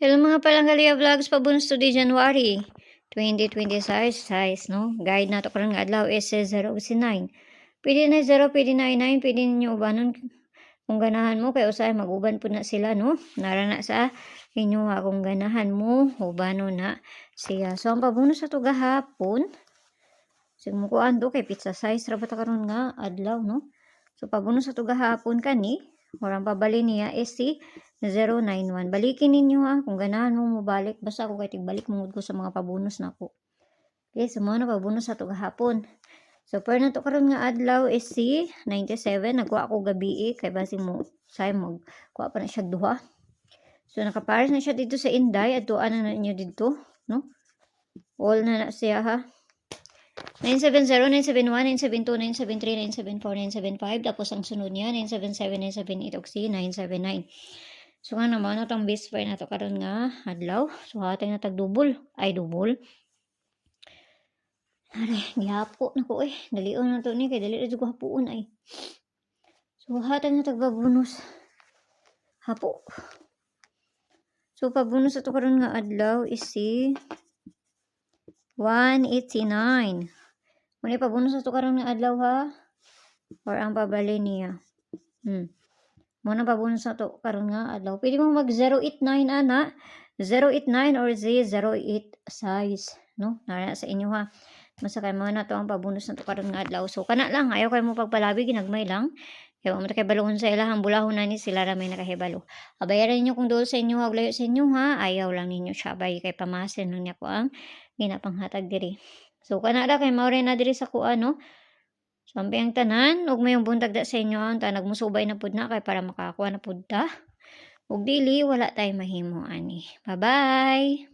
Hello mga Palanggalia Vlogs, pabunus to di January 2026 size, no? Guide na to karon nga adlaw is 0 si 9. Pwede na 0, pwede na 9, pwede ninyo ubanon kung ganahan mo kay usay mag-uban po na sila, no? Narana sa inyo ha kung ganahan mo ubano na siya. So ang pabunus sa to gahapon sigmukuan do kay pizza size ra ba ta karon nga adlaw, no? So pabunus sa to gahapon kani Murang pabali niya is si 091. Balikin ninyo ha kung ganahan mo mobalik. Basta ako kay tigbalik mong ko sa mga pabunus na ako. Okay, so mga na pabunus sa to gahapon. So per na to karon nga adlaw is si 97. Nagkuha ako gabi kay basi mo say magkuha pa na siya duha. So nakapares na siya dito sa Inday at tuan na ninyo dito, no? All na siya ha. 970, 971, 972, 973, 974, 975. Tapos ang sunod niya, 977, 978, og 979. So nga naman, itong base fare na to karon nga adlaw. So hatang natag double. Ay, double. Aray, gihapo na ko eh. Dalion na to ni, kay dali na ko hapuon ay. So hatang natag babunus. Hapo. So pabunus ito karon nga adlaw is si 189. Muna pabunus ito karon nga adlaw ha. Or ang pabali niya. Muna pabunus ito karon nga adlaw. Pwede mo mag 089 ana. 089 or Z08 size. No? Nara sa inyo ha. Masakay mo na to ang pabunus na to karon nga adlaw. So kana lang. Ayaw kayo mo pagpalabi. Ginagmay lang. Kaya mo kay balon sa ilahang bulahon na ni sila ramay nakahibalo. Abayaran niyo kung dool sa inyo. Huwag layo sa inyo ha. Ayaw lang ninyo siya. Abay kay pamasin nun niya ko ang ginapanghatag diri. So kanada kay maure na diri sa kuan no. Sampai ang tanan ug mayong buntag da sa inyo ang tanag musubay na pud na kay para makakuha na pud ta. Ug dili wala tay mahimo ani. Bye-bye.